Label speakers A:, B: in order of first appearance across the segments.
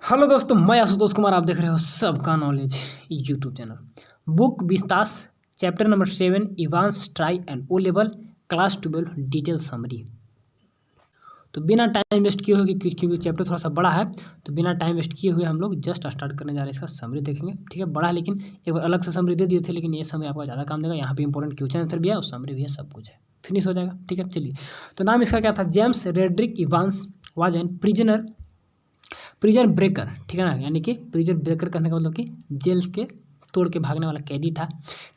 A: Hello दोस्तों, मैं आशुतोष कुमार। आप देख रहे हो सबका knowledge YouTube channel. Book Vistas chapter number 7 Evans tries and O level class 12 detail summary. तो बिना टाइम वेस्ट किए हुए, क्योंकि चैप्टर थोड़ा सा बड़ा है, तो बिना टाइम वेस्ट किए हुए हम लोग जस्ट स्टार्ट करने जा रहे हैं। इसका समरी देखेंगे, ठीक है। बड़ा है लेकिन एक बार अलग से समरी दे दिए थे, लेकिन ये समरी आपको ज़्यादा काम देगा। यहाँ पे इंपॉर्टेंट क्वेश्चन आंसर भी है और समरी भी है, सब कुछ है, फिनिश हो जाएगा, ठीक है। चलिए, तो नाम इसका क्या था? James Redrick Evans was an prison breaker, ठीक है ना। यानी कि प्रिजन ब्रेकर करने का मतलब कि जेल के तोड़ के भागने वाला कैदी था,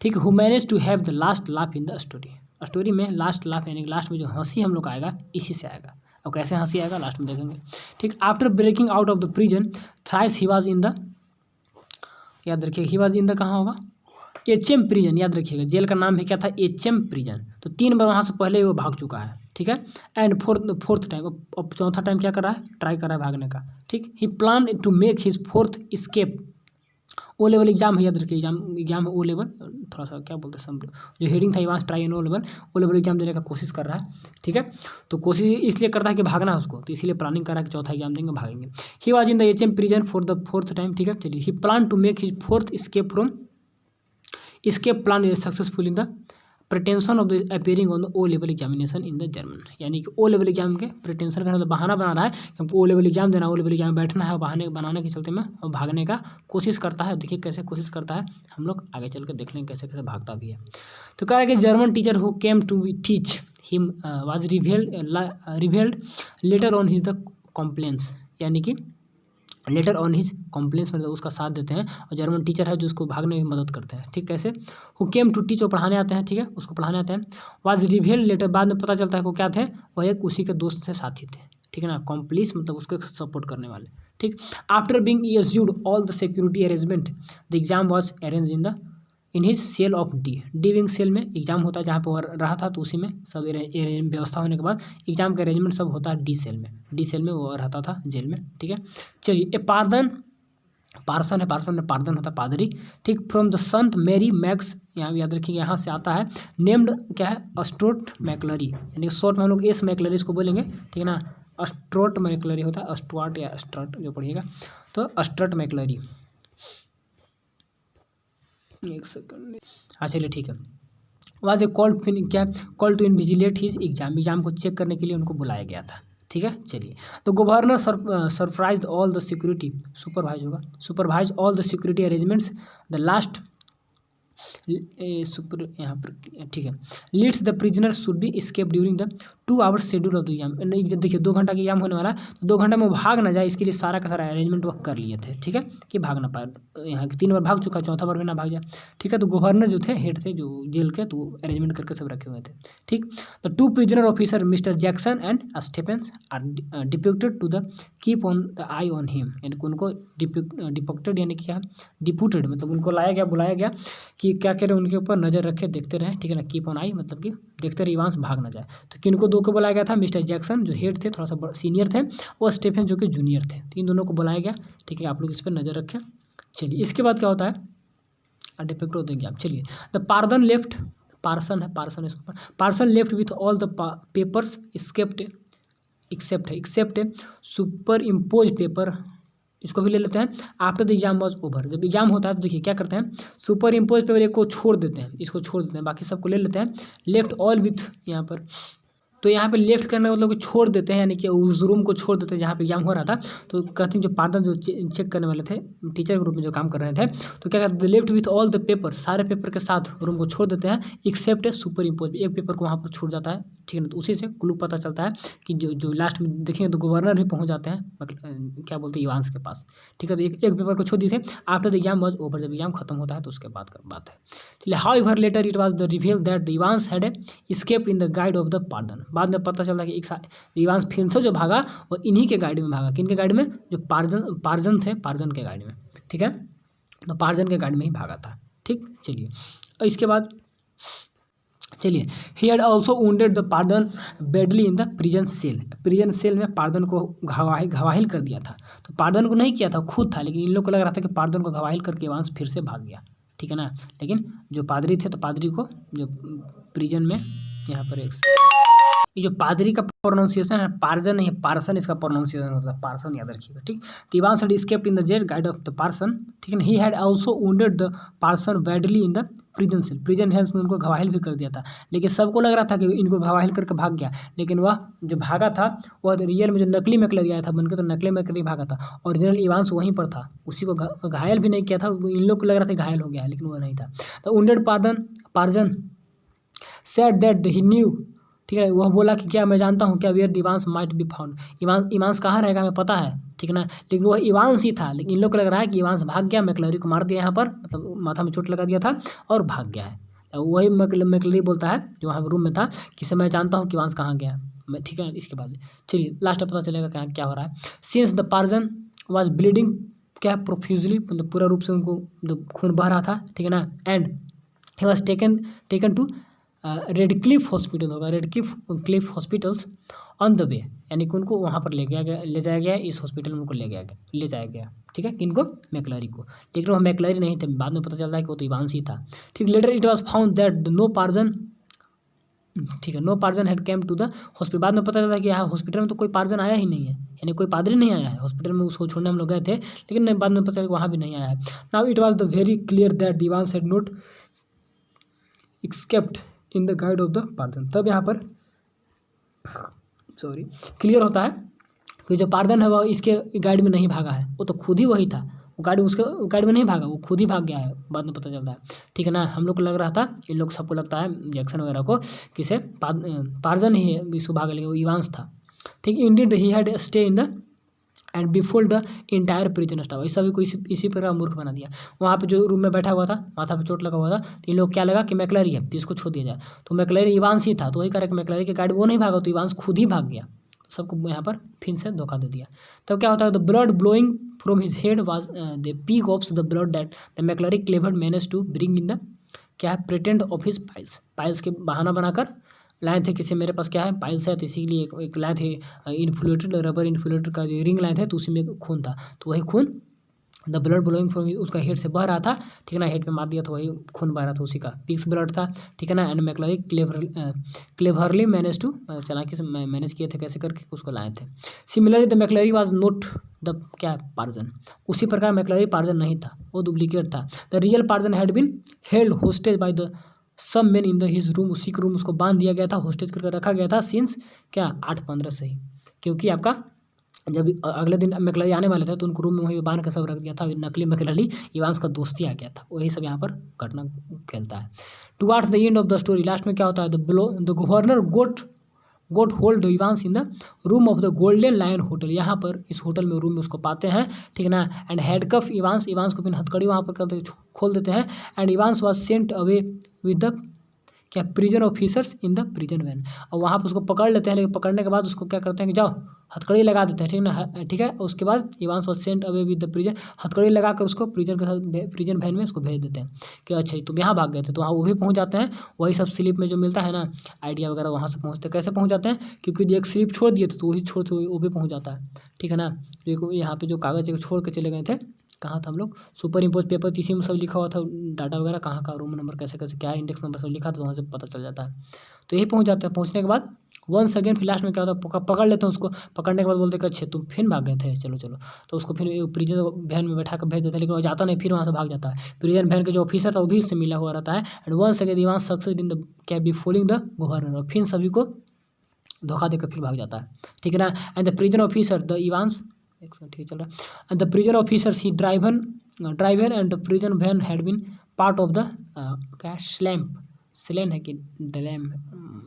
A: ठीक। Who manage to have the last laugh in the story में लास्ट लाफ यानी लास्ट में जो हंसी हम लोग का आएगा, इसी से आएगा। और कैसे हंसी आएगा लास्ट में देखेंगे, ठीक। After breaking out of the prison thrice he was in the, याद रखिए ही वाज इन द कहाँ होगा? एचएम प्रिजन, याद रखिएगा जेल का नाम भी क्या था? HM prison. तो 3 बार वहाँ से पहले ही वो भाग चुका है, ठीक है। एंड फोर्थ टाइम, अब चौथा टाइम क्या कर रहा है? ट्राई कर रहा है भागने का, ठीक। He plan to make his fourth escape. O level exam है, याद रखिए एग्जाम है ओ लेवल। थोड़ा सा क्या बोलते हैं सब, जो हेडिंग था Evans tries and O level exam देने का कोशिश कर रहा है, ठीक है। तो कोशिश इसलिए करता है कि भागना है उसको, तो इसीलिए प्लानिंग कर रहा है कि चौथा एग्जाम देंगे, भागेंगे। He was in the HM prison for the fourth time, ठीक है। चलिए, he plan to make his fourth escape from escape plan is successful in the pretension of the appearing on the O level examination in the German। यानी कि O level exam के pretension का मतलब बहाना बना रहा है कि हमको O level एग्जाम देना, O level एग्जाम बैठना है, और बहाने बनाने के चलते में और भागने का कोशिश करता है। देखिए कैसे कोशिश करता है, हम लोग आगे चल कर देख लेंगे कैसे कैसे भागता भी है। तो कह रहा है कि German teacher who came to teach him was revealed later on his the complaints, यानी कि लेटर ऑन हिज कॉम्प्लेंस मतलब उसका साथ देते हैं, और जर्मन टीचर है जो उसको भागने में मदद करते हैं, ठीक। कैसे? हु केम टू टीच, वो पढ़ाने आते हैं, ठीक है, उसको पढ़ाने आते हैं। वाज रिवील लेटर, बाद में पता चलता है वो क्या थे? वह एक उसी के दोस्त से साथी थे, ठीक है ना। कॉम्प्लिस मतलब उसको सपोर्ट करने वाले, ठीक। After being issued all the security arrangement the exam was arrange in his cell of D wing cell में एग्जाम होता है, जहाँ पर रहा था, तो उसी में सब व्यवस्था होने के बाद एग्जाम का अरेंजमेंट सब होता है डी सेल में वो रहता था जेल में, ठीक है। चलिए, ए पार्सन है, पार्सन में पार्दन होता है पादरी, ठीक। फ्रॉम द संत मेरी मैक्स, यहाँ याद रखिएगा यहाँ से आता है। नेम्ड क्या है? अस्ट्रोट मैकलरी, यानी शॉर्ट में हम लोग एस मैकलरी इसको बोलेंगे, ठीक है ना। अस्ट्रोट मैकलरी होता है, अस्ट्वाट या अस्ट्रट जो पढ़िएगा, तो अस्ट्रट मैकलरी। एक सेकंड, हाँ चलिए ठीक है। वाज ए कॉल्ड क्या? कॉल टू इनविजिलेट हिज एग्जाम को चेक करने के लिए उनको बुलाया गया था, ठीक है। चलिए, तो governor surprise all the security, supervise all the security arrangements the last super यहाँ पर, ठीक है। Leads the prisoner should be escape during the 2 hours schedule of the exam. देखिए 2 घंटा का एग्जाम होने वाला है, तो 2 घंटा में वो भाग ना जाए, इसके लिए सारा का सारा अरेंजमेंट वो कर लिए थे, ठीक है, कि भाग ना पाए। यहाँ के 3 बार भाग चुका, चौथा बार भी ना भाग जाए, ठीक है। तो गवर्नर जो थे, हेड थे जो जेल के, तो अरेंजमेंट करके सब रखे हुए थे, ठीक। The 2 prisoner officer mister Jackson and Stephens are depicted to the keep on the eye on him, यानी कि उनको डिपिक्टेड यानी कि क्या? डिप्यूटेड मतलब उनको लाया गया, बुलाया गया कि क्या करें, उनके ऊपर नज़र रखे, देखते रहें, ठीक है ना। कीप ऑन आई मतलब कि देखते रहे इवांस भाग ना जाए। तो किनको 2 को बुलाया गया था? मिस्टर जैक्सन जो हेड थे, थोड़ा सा सीनियर थे, और स्टेफन जो कि जूनियर थे, तो इन दोनों को बुलाया गया, ठीक है। आप लोग इस पर नज़र रखें। चलिए, इसके बाद क्या होता है? डिफेक्ट होते हैं। चलिए, द पार्दन लेफ्ट, पार्सन है, parson left with all the papers except superimpose paper, इसको भी ले लेते हैं। After the exam was over, जब एग्जाम होता है तो देखिए क्या करते हैं? सुपर इम्पोज पेपर एक को छोड़ देते हैं, इसको छोड़ देते हैं, बाकी सबको ले लेते हैं। लेफ्ट ऑल विथ, यहाँ पर तो यहाँ पे लेफ्ट करने का मतलब कि छोड़ देते हैं, यानी कि उस रूम को छोड़ देते हैं जहाँ पे एग्जाम हो रहा था। तो कहते हैं जो पार्टनर जो चेक करने वाले थे, टीचर के रूप में जो काम कर रहे थे, तो क्या करते हैं? Left with all the paper, सारे पेपर के साथ रूम को छोड़ देते हैं, एक्सेप्ट सुपर इम्पोज, एक पेपर को वहाँ पर छूट जाता है, ठीक है ना। तो उसी से क्लू पता चलता है कि जो लास्ट में देखेंगे तो गवर्नर भी पहुँच जाते हैं, मतलब क्या बोलते हैं, इवांस के पास, ठीक है। तो एक पेपर को छोड़ दिए थे। After the exam was over, जब एग्जाम खत्म होता है तो उसके बाद का बात है। चलिए, how later it was the reveal that the Evans had escape in the guide of the pardon, बाद में पता चलता है कि इवांस फिर से जो भागा वो इन्हीं के गाड़ी में भागा। किन के गाड़ी में? जो पार्जन थे, पार्जन के गाड़ी में, ठीक है। तो पार्जन के गाड़ी में ही भागा था, ठीक। चलिए, और इसके बाद चलिए, he had also wounded the pardon badly in the prison cell में पार्दन को घवाहिल कर दिया था। तो पार्दन को नहीं किया था, खुद था, लेकिन इन लोग को लग रहा था कि पार्दन को घवाहिल करके इवांस फिर से भाग गया, ठीक है ना। लेकिन जो पादरी थे, तो पादरी को जो प्रिजन में यहाँ पर एक ये जो पादरी का प्रोनाउंसिएशन है पार्जन नहीं है, पार्सन इसका प्रोनाउंसिएशन होता है, पार्सन याद रखिएगा, ठीक। तो Evans had escaped in the jail guide of the parson, ठीक है ना। He had also wounded the parson badly in the prison cell, prison cells में उनको घायल भी कर दिया था। लेकिन सबको लग रहा था कि इनको घायल करके भाग गया, लेकिन वह जो भागा था वह रियल में जो नकली मैकलरी आया था बनकर, तो नकली मैकलरी भागा था। ओरिजिनल इवांस वहीं पर था, उसी को घायल भी नहीं किया था, इन लोग को लग रहा था घायल हो गया है, लेकिन वो नहीं था। तो wounded pageant said that he new, ठीक है, वह बोला कि क्या मैं जानता हूँ क्या where Evans might be found, Evans कहाँ रहेगा हमें पता है, ठीक है ना। लेकिन वह इवांस ही था, लेकिन इन लोग को लग रहा है कि इवांस भाग गया, मैकलरी को मार दिया यहाँ पर, मतलब माथा में चोट लगा दिया था और भाग गया है। तो वही मैकलरी बोलता है जो वहाँ रूम में था कि सर मैं जानता हूँ कि इवांस कहाँ गया, मैं, ठीक है। इसके बाद चलिए लास्ट में पता चलेगा क्या क्या हो रहा है। Since the pageant was bleeding, क्या प्रोफ्यूजली, मतलब पूरा रूप से उनको मतलब खून बह रहा था, ठीक है ना। And he was taken to Radcliffe hospital होगा, Radcliffe hospitals on the way, यानी कि उनको वहाँ पर ले जाया गया, इस हॉस्पिटल में उनको ले जाया गया, ठीक है, किनको, मैकलरी को। लेकिन वह मैकलरी नहीं थे, बाद में पता चलता है कि वो तो इवांस ही था, ठीक। Later it was found that no parson, ठीक है, no parson had came to the hospital, बाद में पता चला कि यहाँ हॉस्पिटल में तो कोई पार्जन आया ही नहीं है, यानी कोई पादरी नहीं आया है हॉस्पिटल में, उसको छोड़ने हम लोग गए थे, लेकिन नहीं, बाद में पता चला कि वहाँ भी नहीं आया है। Now it was the very clear that Evans had not escaped in the guide of the pageant, तब यहाँ पर क्लियर होता है कि जो पार्जन है वह इसके गाइड में नहीं भागा है, वो तो खुद ही वही था, वो गाइड में नहीं भागा, वो खुद ही भाग गया है, बाद में पता चलता है, ठीक है ना। हम लोग को लग रहा था, इन लोग सबको लगता है जैक्सन वगैरह को किसे पार्जन ही इसको भाग, लेकिन वो इवांस था, ठीक। Indeed he had stay in the and before the entire prison staff, इस सभी को इसी प्रकार मूर्ख बना दिया। वहाँ पे जो रूम में बैठा हुआ था, माथा पे चोट लगा हुआ था, तो इन लोग क्या लगा कि मैकलरी है तो इसको छोड़ दिया जाए, तो मैकलरी इवांस ही था, तो वही कह रहा कि मैकलरी के गाइड वो नहीं भागा, तो इवांस खुद ही भाग गया, सबको यहाँ पर फिर से धोखा दे दिया। तब क्या होता है, the blood blowing from his head was the peak of the blood that the McLeery clever manage to bring in the, क्या है, प्रिटेंड ऑफ हिज पाइल्स के बहाना बनाकर लाए थे, किसी मेरे पास क्या है पाइल्स है, तो इसीलिए एक लाए थे इन्फ्लेटेड रबर इन्फ्लेटेड का जो रिंग लाए थे, तो उसी में खून था, तो वही खून द ब्लड ब्लोइंग फ्रॉम उसका हेड से बह रहा था, ठीक है ना, हेड पे मार दिया तो वही खून बह रहा था, उसी का पिक्स ब्लड था, ठीक है ना। And McLeery cleverly manage to, चालाकी से मैनेज किए थे कैसे करके उसको लाए थे। Similarly the McLeery was not the, क्या, पार्जन, उसी प्रकार मैकलरी पार्जन नहीं था, वो डुप्लीकेट था। The real parson had been held hostage by the some men in the his room, उसी के रूम उसको बांध दिया गया था, होस्टेज करके रखा गया था सिंस, क्या, 8-15 से ही, क्योंकि आपका जब अगले दिन मैकलरी आने वाले थे तो उनको रूम में वहीं बांध के सब रख दिया था, नकली मैकलरी इवांस का दोस्ती आ गया था, वही सब यहाँ पर घटना खेलता है। Towards the end of the story, last में क्या होता है, the governor got hold Evans in the room of the golden lion Hotel, यहाँ पर इस होटल में रूम में उसको पाते हैं, ठीक है ना। एंड हैंडकफ इवांस को फिर हथकड़ी वहाँ पर करते खोल देते हैं। And Evans was sent away with the, क्या, prison officers in the prison van, और वहाँ पर उसको पकड़ लेते हैं, लेकिन पकड़ने के बाद उसको क्या करते हैं कि जाओ हथकड़ी लगा देते हैं, ठीक ना, ठीक है। उसके बाद Evans was sent away with the prison, हथकड़ी लगा कर उसको प्रिजन के साथ प्रिजन वैन में उसको भेज देते हैं कि अच्छा तुम यहाँ भाग गए थे, तो वहाँ वो भी पहुँच जाते हैं, वही सब स्लिप में जो मिलता है ना आइडिया वगैरह, वहाँ से पहुँचते, कैसे पहुँच जाते हैं, क्योंकि एक स्लिप छोड़ दिए थे तो वही छोड़ वो भी पहुँच जाता है, ठीक है ना। देखो यहाँ पे जो कागज़ छोड़ के चले गए थे, कहाँ था हम लोग, सुपर इम्पोज पेपर, इसी में सब लिखा हुआ था डाटा वगैरह, कहाँ का रूम नंबर कैसे कैसे क्या है, इंडेक्स नंबर सब लिखा था, तो वहाँ से पता चल जाता है। तो यही पहुँच जाते हैं, पहुँचने के बाद वंस अगेन फिर लास्ट में क्या होता है, पकड़ लेते हैं उसको, पकड़ने के बाद बोलते हैं कि अच्छे तुम फिर भाग गए थे, चलो चलो, तो उसको फिर प्रिजन वैन में बैठा कर भेज देते हैं, लेकिन वो जाता नहीं, फिर वहाँ से भाग जाता है। प्रिजन वैन के जो ऑफिसर था वो भी उससे मिला हुआ रहता है। And once again Evans success in the, क्या, बी फॉलोइंग द गवर्नर, फिर सभी को धोखा देकर फिर भाग जाता है, ठीक है ना। And the prison officer the Evans, एक सेकंड ठीक चल रहा है, and the prison officers he driver and the prison van had been part of the, क्या, स्लेन है कि डलैम,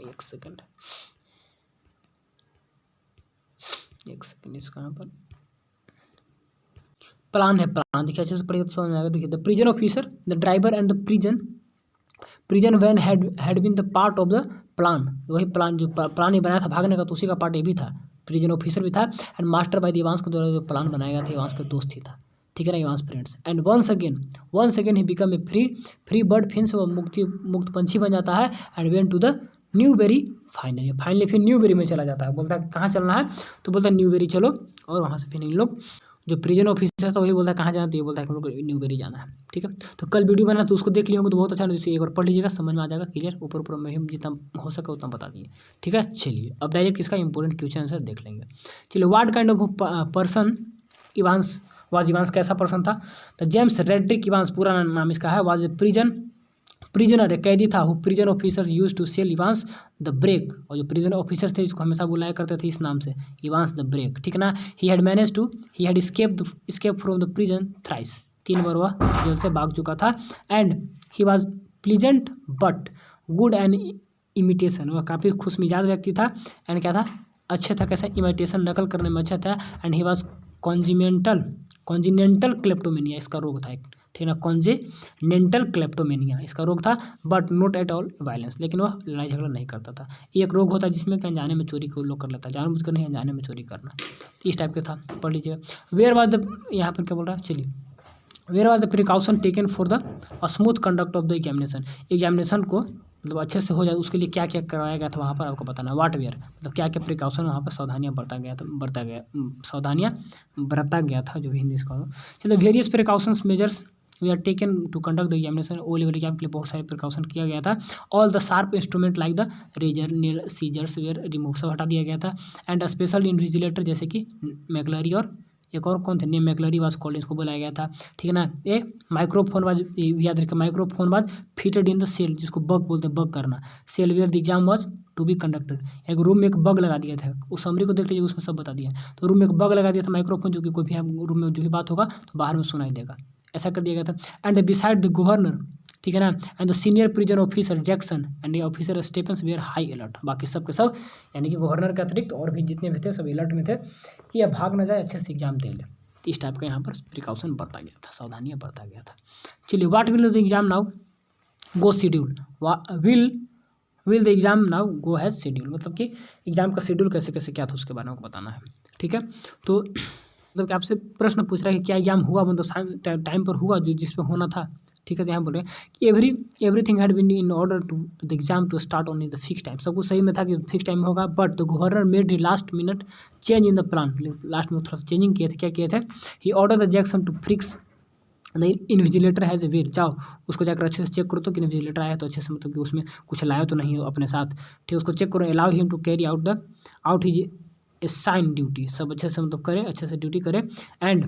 A: एक सेकंड इसका यहाँ पर प्लान है, प्लान देखिए अच्छे से पढ़िए तो समझ में आएगा। देखिए the prison officer the driver and the prison van had been the part of the plan, वही प्लान जो प्लान ही बनाया था भागने का, तो उसी का पार्ट ये भी था, प्रिजन ऑफिसर भी था। And master by the Evans के द्वारा जो प्लान बनाया गया था, इवांस का दोस्त ही था, ठीक है ना, Evans friends. And once again he become a free bird, फिर से वो मुक्त पंछी बन जाता है। And went to the Newbury, finally फिर न्यूबेरी में चला जाता है, बोलता है कहाँ चलना है, तो बोलता है न्यूबेरी चलो, और वहाँ से फिर इन लोग जो प्रिजन ऑफिसर था वही बोलता है कहाँ जाना, तो ये बोलता है कि हम लोग को न्यूबेरी जाना है। ठीक है, तो कल वीडियो बना तो उसको देख लिए होंगे तो बहुत अच्छा है, एक बार पढ़ लीजिएगा, समझ में आ जाएगा क्लियर। ऊपर ऊपर में हम जितना हो सके उतना बता दिए। ठीक है, चलिए अब डायरेक्ट इसका इंपॉर्टेंट क्वेश्चन आंसर देख लेंगे। चलिए, what kind of person Evans was, Evans कैसा पर्सन था? द जेम्स रेड्रिक इवांस, पूरा नाम इसका है, वाज ए प्रिजनर, एक कैदी था। Who prison officer use to sell Evans the break, और जो प्रिजन ऑफिसर थे इसको हमेशा बुलाया करते थे इस नाम से, इवांस द ब्रेक। ठीक है ना। He had escaped from the prison thrice, 3 बार वह जेल से भाग चुका था। And he was pleasant but good and imitation, वह काफ़ी खुश मिजाज व्यक्ति था। एंड क्या था, अच्छे था, कैसे, इमिटेशन नकल करने में अच्छा था। एंड ही वॉज कॉन्जिनेंटल क्लेप्टोमेनिया, इसका रोग था एक, ठीक है ना, कॉन्जिनेंटल क्लेप्टोमेनिया इसका रोग था। But not at all violence, लेकिन वह लड़ाई झगड़ा नहीं करता था। एक रोग होता है जिसमें कि अनजाने में चोरी को लोग कर लेता है, जानबूझकर नहीं, अनजाने में चोरी करना, इस टाइप का था। पढ़ लीजिएगा। वेयर वाज द, यहाँ पर क्या बोल रहा है, चलिए, where was the precaution taken for the smooth conduct of the examination को मतलब अच्छे से हो जाए उसके लिए क्या क्या कराया गया था वहाँ पर आपको बताना है। वाट वेयर मतलब क्या क्या प्रिकॉशन वहाँ पर सावधानियाँ बरता गया था, जो भी हिंदी इसका। चलिए, various precautions measures we are taken to conduct the examination, O level exam के लिए बहुत सारे प्रिकॉशन किया गया था। All the sharp instrument like the razor, nail, scissors were remove, सब हटा दिया गया था। एंड स्पेशल इन्विजिलेटर जैसे कि मैकलरी और एक और कौन थे, नेम मैकलरी वाज कॉल्ड, इसको बुलाया गया था। ठीक है ना। ए माइक्रोफोन वाज, याद रखिए, microphone was fitted in the cell, जिसको बग बोलते हैं, बग करना। Cell where the exam was to be conducted, एक रूम में एक बग लगा दिया था, उस समरी को देख लीजिए, उसमें सब बता दिया। तो रूम में एक बग लगा दिया था माइक्रोफोन, जो कि कोई भी रूम में जो भी बात होगा तो बाहर में सुनाई देगा, ऐसा कर दिया गया था। एंड बिसाइड द गवर्नर, ठीक है ना, and the senior prison officer Jackson and officer Stephens were high alert, बाकी सब के सब, यानी कि गवर्नर के अतिरिक्त और भी जितने भी थे सब अलर्ट में थे कि यह भाग न जाए, अच्छे से एग्जाम दे ले। इस टाइप का यहाँ पर प्रिकॉशन बरता गया था, सावधानियाँ बरता गया था। चलिए, what will the exam now go schedule, will the exam now go has schedule, मतलब कि एग्जाम का शेड्यूल कैसे कैसे क्या था उसके बारे में बताना है। ठीक है, तो मतलब कि आपसे प्रश्न पूछ रहा है कि क्या एग्जाम हुआ, मतलब टाइम पर हुआ जो जिस पर होना था। ठीक है, तो यहाँ बोल रहे हैं कि everything had been in order to the exam to start on in the fix time, सब कुछ सही में था कि फिक्स टाइम होगा। But the governor made the last minute change in the plan, last में थोड़ा सा चेंजिंग किए थे। क्या किए थे, he order the Jackson to fix the invigilator has a well, जाओ उसको जाकर अच्छे से चेक करो तो कि इन्विजिलेटर आया तो अच्छे से, मतलब कि उसमें कुछ लाया तो नहीं हो अपने साथ। ठीक, उसको चेक करो। Allow him to carry out his assign duty, सब अच्छे से मतलब करे, अच्छे से ड्यूटी करे। And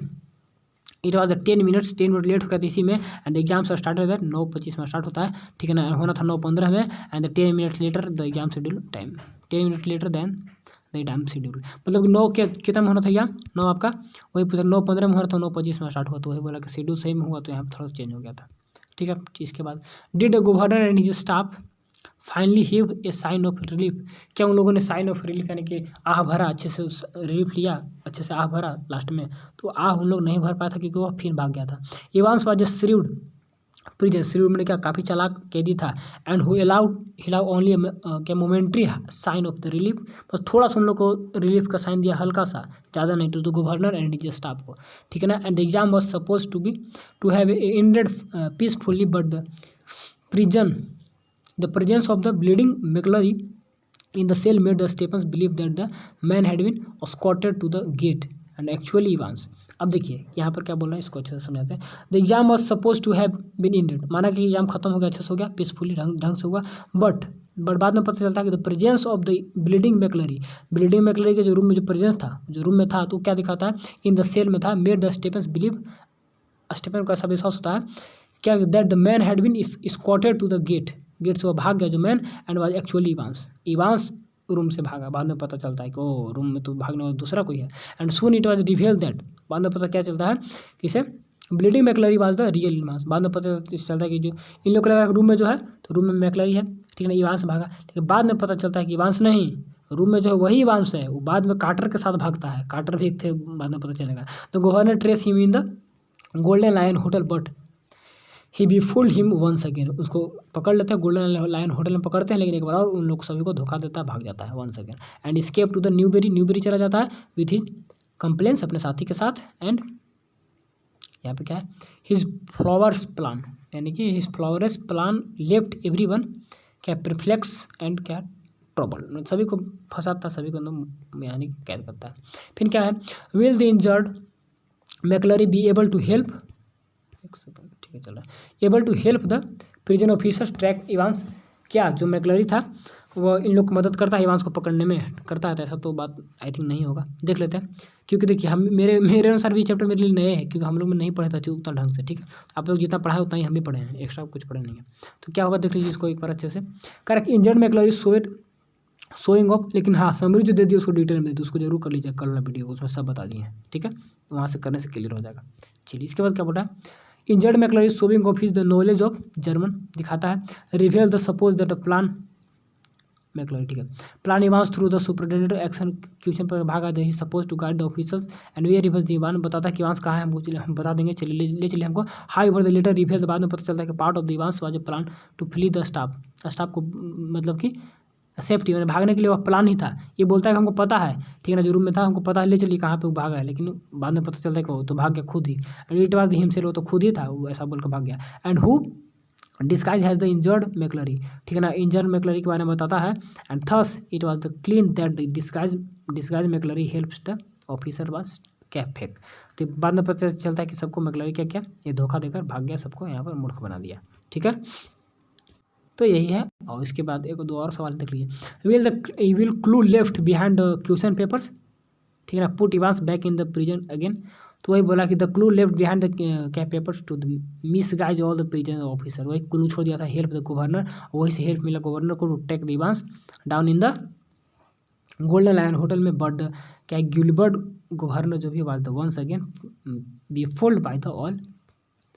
A: it was 10 minute late हो गया था इसी में। एंड एग्जाम से स्टार्ट होता है 9:25 में स्टार्ट होता है, ठीक है ना, होना था 9:15 में। And 10 minutes later the exam schedule time, 10 minute later than the exam schedule, मतलब कि 9 के कितना में होना था एग्जाम, 9 आपका वही पूछा 9:15 में होना था, 9:25 में स्टार्ट हुआ, तो वही बोला कि शेड्यूल सही में हुआ, तो यहाँ पर थोड़ा सा चेंज हो गया था। ठीक है, इसके बाद did the governor and his staff finally have a sign of relief, क्या उन लोगों ने साइन ऑफ रिलीफ यानी कि आह भरा, अच्छे से रिलीफ लिया, अच्छे से आह भरा लास्ट में, तो आह उन लोग नहीं भर पाया था क्योंकि वह फिर भाग गया था। Evans was a shrewd prison, shrewd में क्या काफ़ी चालाक कैदी था। एंड हु हिलाव ओनली क्या momentary sign of the relief, बस थोड़ा सा उन लोग को रिलीफ का साइन दिया, हल्का सा, ज़्यादा नहीं, to the governor and his staff को। ठीक है ना। And the exam was suppose to have ended peacefully, but the presence of the bleeding McClary in the cell made the Stephens believe that the man had been escorted to the gate and actually Evans। अब देखिए यहाँ पर क्या बोल रहा है, इसको अच्छे से समझाते हैं। The exam was suppose to have been ended, माना कि एग्जाम खत्म हो गया, अच्छे से हो गया, पीसफुली ढंग से हुआ। बट बाद में पता चलता है कि the presence of the bleeding मैकलरी के जो रूम में जो प्रेजेंस था, जो रूम में था, तो क्या दिखाता है, इन द सेल में था। Made the Stephens believe, Stephen को ऐसा विश्वास होता है क्या, that the man had been escorted to the gate से वो भाग गया जो man. And was actually Evans room से भागा, बाद में पता चलता है कि ओ रूम में तो भागने वाला दूसरा कोई है। And soon it was reveal that, बाद में पता क्या चलता है कि इसे bleeding मैकलरी was the real Evans, बाद में पता चलता है कि जो इन लोग का रूम में जो है, तो रूम में मैकलरी है, ठीक है ना, इवांस भागा। लेकिन बाद में पता चलता है कि इवांस नहीं, रूम में जो है वही इवांस है, वो बाद में कार्टर के साथ भागता है, कार्टर भी एक थे, बाद में पता चलेगा। तो governor trace him in the golden lion hotel, but he befool him once again, उसको पकड़ लेते हैं, गोल्डन लायन होटल में पकड़ते हैं, लेकिन एक बार और उन लोग सभी को धोखा देता है, भाग जाता है once again. And escape to the Newbury चला जाता है विथ हिज कंप्लेंट्स, अपने साथी के साथ। एंड यहाँ पे क्या है, हिज फ्लावर्स प्लान, यानी कि his flowers plan left every one क्या परप्लेक्स एंड क्या ट्रबल, सभी को फंसाता, सभी को यानी कैद करता है। फिर क्या है, will the injured McCleary be able to help, एक सेकंड, ठीक है चल रहा है, able to help the prison officers track Evans, क्या जो मैकलरी था वो इन लोग को मदद करता है इवांस को पकड़ने में, करता है, तो ऐसा तो बात आई थिंक नहीं होगा, देख लेते हैं। क्योंकि देखिए हम मेरे मेरे अनुसार भी चैप्टर मेरे लिए नए हैं, क्योंकि हम लोग ने नहीं पढ़ा था उतना ढंग से, ठीक है। आप लोग जितना पढ़ा है उतना ही हम भी पढ़े हैं, एक्स्ट्रा कुछ पढ़े नहीं है। तो क्या होगा देख लीजिए इसको एक बार अच्छे से। Correct, injured McLeary showing of, लेकिन हाँ समरी जो दे दी उसको डिटेल में दे दी, उसको जरूर कर लीजिए कल वाला वीडियो, उसमें सब बता दिए हैं, ठीक है, वहाँ से करने से क्लियर हो जाएगा। चलिए इसके बाद क्या बोला, injured McLeary showing off his the knowledge of German, दिखाता है, reveal the suppose that a plan McLeary, ठीक है, plan Evans through the superintendent execution पर भागा they suppose to guide the officers and we reverse दीवान, बताता है कि इवांस कहाँ है हमको, चलिए हम बता देंगे, चलिए ले चलिए हमको। However the latter reveals, बाद में पता चलता है कि part of the Evans was a plan to flee the staff को, मतलब कि सेफ्टी मैंने भागने के लिए वह प्लान ही था। ये बोलता है कि हमको पता है, ठीक है ना, जो रूम में था हमको पता है, ले चलिए कहाँ पे वो भागा है, लेकिन बाद में पता चलता है कि वो तो भाग गया खुद ही, इट वाज हिमसेल्फ, वो तो खुद ही था, वो ऐसा बोल कर भाग गया। And who disguise has the injured मैकलरी, ठीक है ना, इंजर्ड मैकलरी के बारे में बताता है। And thus it was the clean that the disguise Macleary helps the officer was कैफेक, तो बाद में पता चलता है कि सबको मैकलरी क्या क्या ये धोखा देकर भाग गया, सबको यहाँ पर मूर्ख बना दिया, ठीक है। तो यही है, और इसके बाद एक दो और सवाल देख लीजिए। Will clue left behind the question papers, ठीक है ना, put Evans back in the prison again, तो वही बोला कि the clue left behind the क्या papers to the miss guys all the prison officer, वही क्लू छोड़ दिया था, हेल्प द गवर्नर, वही से हेल्प मिला गवर्नर को to take the Evans down in the golden lion hotel में, बट क्या गिलबर्ट गवर्नर जो भी was the once again befooled by the all,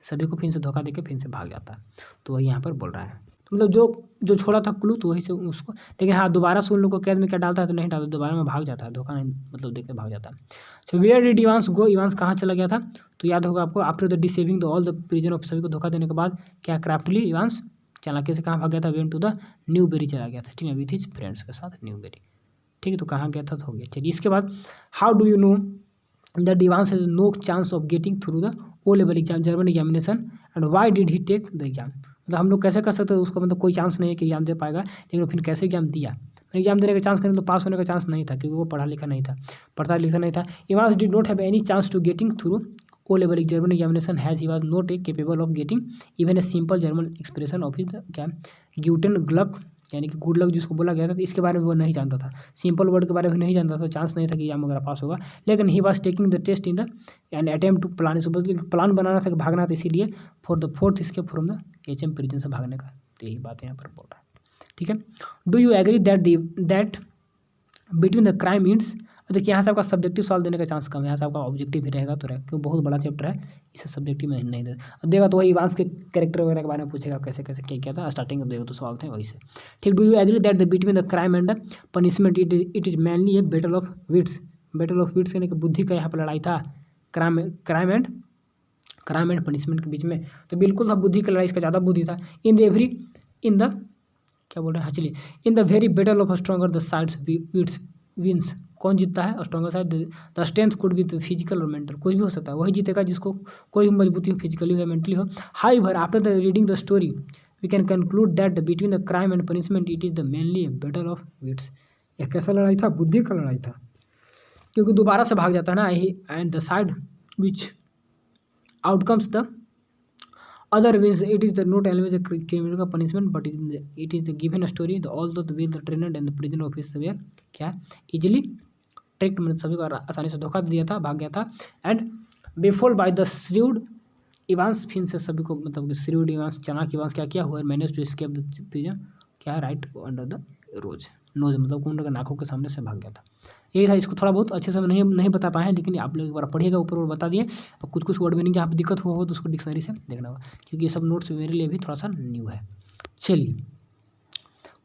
A: सभी को फिर से धोखा देके फिर से भाग जाता है, तो वही यहाँ पर बोल रहा है, तो मतलब जो छोड़ा था क्लू तो वही से उसको, लेकिन हाँ दोबारा से उन लोग को कैद में क्या डालता है तो नहीं डालता, दोबारा में भाग जाता है, धोखा नहीं मतलब देकर भाग जाता है। So where did Evans go, Evans कहाँ चला गया था, तो याद होगा आपको, after the deceiving the all the prison off, सभी को धोखा देने के बाद क्या क्राफ्टली इवांस चालाकी से कहाँ भाग गया था, वेंट टू द न्यूबेरी चला गया था, ठीक है, विथ हिज फ्रेंड्स के साथ न्यूबेरी, ठीक है, तो कहाँ गया था तो हो गया। चलिए इसके बाद, how do you know that Evans has no chance of getting through the O level exam German examination and why did he take the exam, मतलब हम लोग कैसे कर सकते हैं उसको, मतलब कोई चांस नहीं है कि एग्जाम दे पाएगा, लेकिन वो फिर कैसे एग्जाम दिया, एग्जाम देने का चांस करें तो पास होने का चांस नहीं था, क्योंकि वो पढ़ा लिखा नहीं था, पढ़ता लिखा नहीं था। Evans did not have any chance to getting through O level German examination has he was not a capable of getting even a simple German expression of his क्या ग्यूटन ग्लक, यानी कि गुड लक जिसको बोला गया था, तो इसके बारे में वो नहीं जानता था, सिंपल वर्ड के बारे में नहीं जानता था, चांस नहीं था कि एग्जाम वगैरह पास होगा, लेकिन he was taking the test in the end attempt to plan, इस प्लान बनाना था कि भागना था, इसीलिए फॉर द फोर्थ इसके फ्रॉम द एचएम प्रिजन से भागने का, तो यही बात यहाँ पर बोल रहा है, ठीक है। Do you agree that between the crime ends, देखिए यहाँ से आपका सब्जेक्टिव सवाल देने का चांस कम है, यहाँ से आपका ऑब्जेक्टिव भी रहेगा तो रहेगा, क्योंकि बहुत बड़ा चैप्टर है, इसे सब्जेक्टिव में नहीं देगा, तो वही इवांस के कैरेक्टर वगैरह के बारे में पूछेगा, कैसे कैसे क्या क्या था, स्टार्टिंग में 2 सवाल थे वही से, ठीक। Do you agree that the between the crime and the punishment it is mainly a battle of wits, battle of wits यानी कि बुद्धि का यहाँ पर लड़ाई था, क्राइम एंड पनिशमेंट के बीच में, तो बिल्कुल था बुद्धि की लड़ाई, इसका ज़्यादा बुद्धि था। इन द क्या बोल रहे हैं, हाँ चलिए, in the very battle of stronger the sides wits wins, कौन जीतता है, stronger side, the strength could be physical और मेंटल, कुछ भी हो सकता है, वही जीतेगा जिसको कोई भी मजबूती हो, फिजिकली हो या मेंटली हो। However after the reading the story we can conclude that between the crime and punishment it is the mainly battle of wits, यह कैसा लड़ाई था, बुद्धि का लड़ाई था, क्योंकि दोबारा से भाग जाता है ना, and the side which outcomes the other means it is the not always a criminal punishment but it is the given story the although the will the trainer and the prison officer were क्या easily tricked, मतलब सभी को आसानी से धोखा दिया था, भाग गया था, and befooled by the shrewd Evans, फिर से सभी को मतलब shrewd इवांस, चालाक इवांस क्या किया हुआ, manage to escape the prison, क्या राइट अंडर द नोज, मतलब कुंड के नाकों के सामने से भाग गया था, यही था। इसको थोड़ा बहुत अच्छे से नहीं बता पाए हैं, लेकिन आप लोग एक बार पढ़िएगा, ऊपर बता दिए, और कुछ वर्ड मीनिंग जहाँ पर दिक्कत हुआ हो तो उसको डिक्शनरी से देखना होगा, क्योंकि ये सब नोट्स मेरे लिए भी थोड़ा सा न्यू है। चलिए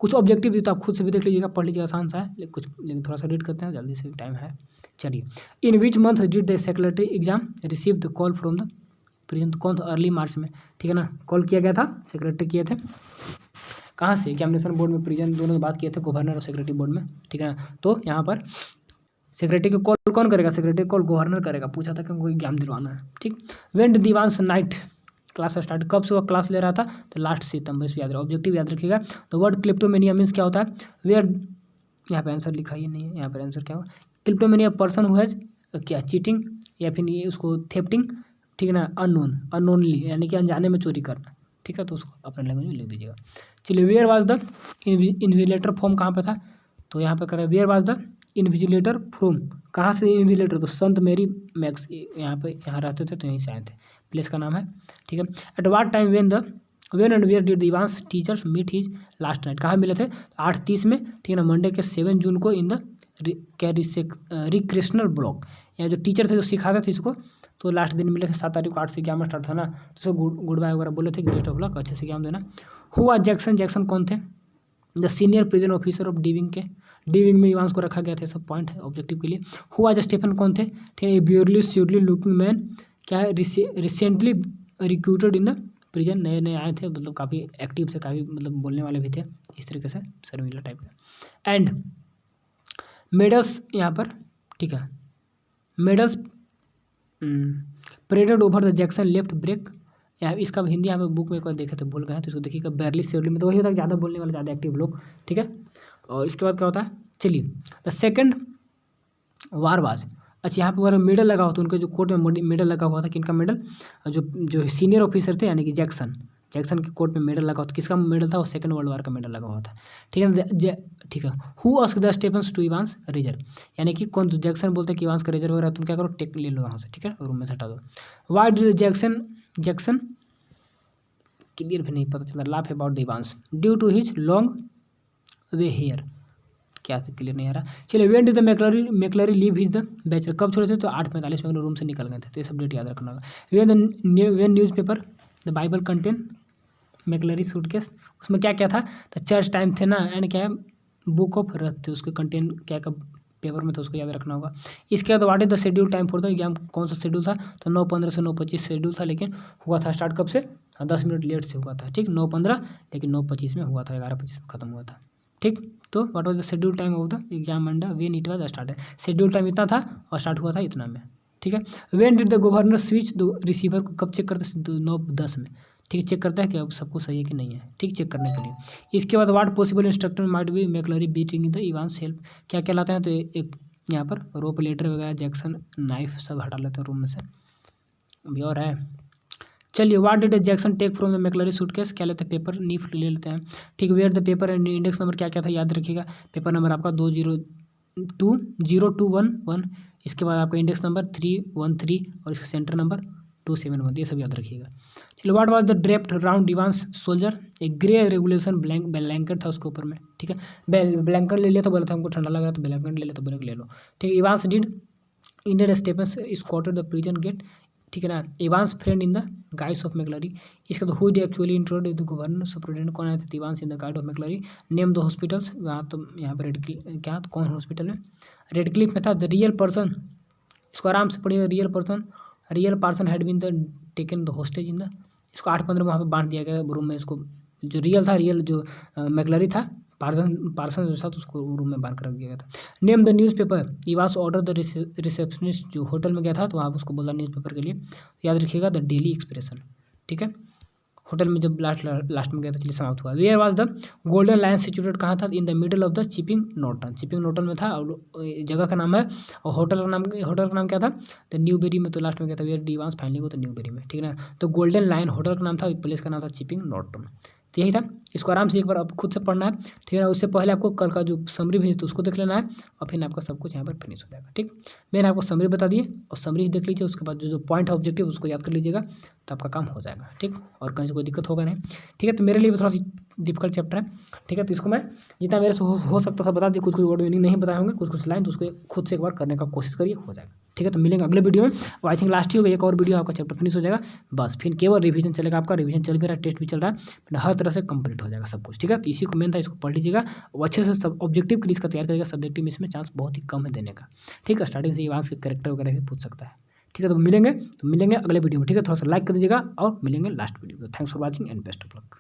A: कुछ ऑब्जेक्टिव भी तो आप खुद से भी देख लीजिएगा, पढ़ लीजिएगा, आसान सा है, लेकिन थोड़ा सा रीड करते हैं, जल्दी से टाइम है। चलिए, in which month did the secretary exam receive the call from the prison, तो कौन था, अर्ली मार्च में, ठीक है ना, कॉल किया गया था, सेक्रेटरी किए थे, कहाँ से, एग्जामिनेशन बोर्ड में, प्रिजन दोनों से बात किए थे, गवर्नर और सेक्रेटरी बोर्ड में, ठीक है ना। तो यहाँ पर सेक्रेटरी को कॉल कौन करेगा, सेक्रेटरी कॉल गवर्नर करेगा, पूछा था कि हमको एग्जाम दिलवाना है, ठीक। वेन दिवांस नाइट क्लास स्टार्ट, कब से वो क्लास ले रहा था, तो लास्ट सितंबर, इस याद रखिएगा, ऑब्जेक्टिव याद रखिएगा। तो वर्ड क्लिप्टोमेनिया मीन्स क्या होता है, वेयर, यहाँ पे आंसर लिखा ही नहीं है, यहाँ पर आंसर क्या होगा, क्लिप्टोमेनिया पर्सन हु हैज क्या चीटिंग या फिर ये उसको थेफ्टिंग, ठीक है ना, अननोनली यानी कि अनजाने में चोरी करना, ठीक है, तो उसको अपने लैंग्वेज में लिख दीजिएगा। चलिए, where was the invigilator from कहाँ पे था, तो यहाँ पे करें where was the invigilator from, कहाँ से इन्विजिलेटर, तो संत मेरी मैक्स यहाँ रहते थे तो यहीं से आए थे, प्लेस का नाम है, ठीक है। At what time when and where did Evans teachers meet his last night, कहाँ मिले थे, 8:30 में, ठीक है ना, मंडे के 7 जून को इन द रिक्रेशनल ब्लॉक, यहाँ जो टीचर थे जो सिखाते थे इसको, तो लास्ट दिन मिले थे 7 तारीख को, 8 से एग्जाम स्टार्ट था ना, तो उसको गुड बाय वगैरह बोले थे कि बेस्ट ऑफ लक, अच्छे से एग्जाम देना। हुआ जैक्सन कौन थे, the senior prison officer of D wing में इवांस को रखा गया था, सब पॉइंट है ऑब्जेक्टिव के लिए। हुआ स्टीफन कौन थे, ठीक है, बियरली स्यूडली लुकिंग मैन, क्या है, recently recruited in the prison, नए नए आए थे, मतलब काफ़ी एक्टिव थे, काफ़ी मतलब बोलने वाले भी थे, इस तरीके से शर्मिला टाइप का। एंड मेडल्स यहाँ पर, ठीक है, medals paraded over the Jackson left break, यहाँ इसका हिंदी यहाँ पे बुक में एक बार देखे थे, भूल गए हैं, तो इसको देखिएगा, बैरली सेवली, मतलब वही होता है ज़्यादा बोलने वाले, ज़्यादा एक्टिव लोग, ठीक है। और इसके बाद क्या होता है, चलिए, द सेकंड वारवाज, अच्छा यहाँ पे अगर मेडल लगा हुआ था, उनके जो कोर्ट में मेडल लगा हुआ था, किनका मेडल, जो सीनियर ऑफिसर थे यानी कि जैक्सन के कोर्ट में मेडल लगा हुआ था, किसका मेडल था, वो सेकंड वर्ल्ड वार का मेडल लगा हुआ था, ठीक है, ठीक है। Who asked the Stephens to Evans razor, यानी कि कौन, तो जैक्सन बोलते हैं कि इवांस का रेजर वगैरह तुम क्या करो, टेक ले लो वहाँ से, ठीक है, रूम में से हटा दो। वाई डिड जैक्सन क्लियर भी नहीं पता चला, laugh about the Evans due to his long way hair, क्या से क्लियर नहीं आ रहा। चलिए, when did the McCleary leave his the bachelor, कब छोड़े थे, तो 8:45 में रूम से निकल गए थे, तो ये सब डेट याद रखना होगा। When newspaper the Bible contain मैकलरी suitcase, उसमें क्या क्या था, तो चर्च टाइम थे ना, एंड क्या है, बुक ऑफ रथ थे, उसके कंटेन क्या क्या पेपर में, तो उसको याद रखना होगा। इसके बाद what is the schedule time for the exam, कौन सा शेड्यूल था, तो 9:15 से 9:25 शेड्यूल था, लेकिन हुआ था स्टार्ट कब से, 10 मिनट लेट से हुआ था, ठीक, 9:15, लेकिन 9:25 में हुआ था, 11:25 में खत्म हुआ था, ठीक। तो what was the schedule time of the exam and when it was started, schedule time इतना था और स्टार्ट हुआ था इतना में, ठीक है। When did the governor switch the receiver, को कब चेक करते, 9:10 में, ठीक है, चेक करता है कि अब सब कुछ सही है कि नहीं है, ठीक, चेक करने के लिए। इसके बाद what possible instructor might be मैकलरी beating the Evans help, क्या क्या लाते हैं, तो एक यहाँ पर रोप लेटर वगैरह, जैक्सन नाइफ सब हटा लेते हैं रूम में से, अभी और है। चलिए, what did Jackson take from the McCleary suitcase, क्या लेते हैं, पेपर नीफ ले लेते हैं, ठीक। Where the paper and index number क्या क्या था, याद रखिएगा, पेपर नंबर आपका 0211, इसके बाद आपका इंडेक्स नंबर 313 और इसका सेंटर नंबर 271, ये सब याद रखिएगा। चलिए, what was the draped round Evans soldier, एक ग्रे रेगुलेशन ब्लैंकेट था उसके ऊपर में, ठीक है, ब्लैंकेट ले लिया तो बोला था हमको ठंडा लग रहा, तो ब्लैंकेट ले लिया तो बोले ले लो, ठीक है। Evans did Indian Stephens squatted the prison gate, ठीक है ना, Evans friend in the guise of Macleary, इसका तो who'd actually introduce the governor superintendent, कौन आए थे, Evans in the guide of Macleary. Name the hospitals, वहाँ तो यहाँ पर क्या कौन हॉस्पिटल है, रेड क्लिफ में था। द रियल पर्सन, इसको आराम से पढ़िएगा, real person had been the taken the hostage in the, इसको 8:15 वहाँ पे बांध दिया गया रूम में, इसको जो रियल जो मैकलरी था, पार्सन जो था, तो उसको रूम में बांध कर रख दिया गया था। Name the newspaper, Evans order the receptionist, जो होटल में गया था तो वहाँ उसको बोला न्यूज़पेपर के लिए, याद रखिएगा, द डेली एक्सप्रेशन, ठीक है, होटल में जब लास्ट में गया था, चलिए समाप्त हुआ। Where was the golden lion situated, कहाँ था, in the middle of the Chipping Norton में था, और जगह का नाम है, और होटल का नाम क्या था, द न्यूबेरी में, तो लास्ट में गया था, where the Evans finally go, तो न्यूबेरी में, ठीक है ना। तो गोल्डन लायन होटल का नाम था, प्लेस का नाम था चिपिंग नॉर्टन, तो यही था। इसको आराम से एक बार अब खुद से पढ़ना है, ठीक है ना। उससे पहले आपको कल का जो समरी भेज तो उसको देख लेना है, और फिर आपका सब कुछ यहाँ पर फिनिश हो जाएगा, ठीक। मैंने आपको समरी बता दिए, और समरी देख लीजिए, उसके बाद जो पॉइंट है ऑब्जेक्टिव उसको याद कर लीजिएगा, तो आपका काम हो जाएगा, ठीक, और कहीं से कोई दिक्कत होगा नहीं, ठीक है। तो मेरे लिए भी थोड़ा सा डिफिकल्ट चैप्टर है, ठीक है, तो इसको मैं जितना मेरे से हो सकता था बता दिया, कुछ वर्ड मीनिंग नहीं बताए होंगे, कुछ लाइन, तो उसको खुद से एक बार करने का कोशिश करिए, हो जाएगा, ठीक है। तो मिलेंगे अगले वीडियो में, और आई थिंक लास्ट ही होगा, एक और वीडियो आपका चैप्टर फिनिश हो जाएगा, बस फिर केवल रिवीजन चलेगा, आपका रिवीजन चल भी रहा है, टेस्ट भी चल रहा है, फिर हर तरह से कंप्लीट हो जाएगा सब कुछ, ठीक है। तो इसी को मेन था, इसको पढ़ लीजिएगा, और अच्छे से सब ऑब्जेक्टिव के लिए इसका तैयार करेगा, सब्जेक्टिव में इसमें चांस बहुत ही कम है देने का, ठीक है। स्टार्टिंग से इवांस के कैरेक्टर वगैरह भी पूछ सकता है, ठीक है। तो मिलेंगे अगले वीडियो में, ठीक है। थोड़ा सा लाइक कर दीजिएगा, और मिलेंगे लास्ट वीडियो में। Thanks for watching and best of luck.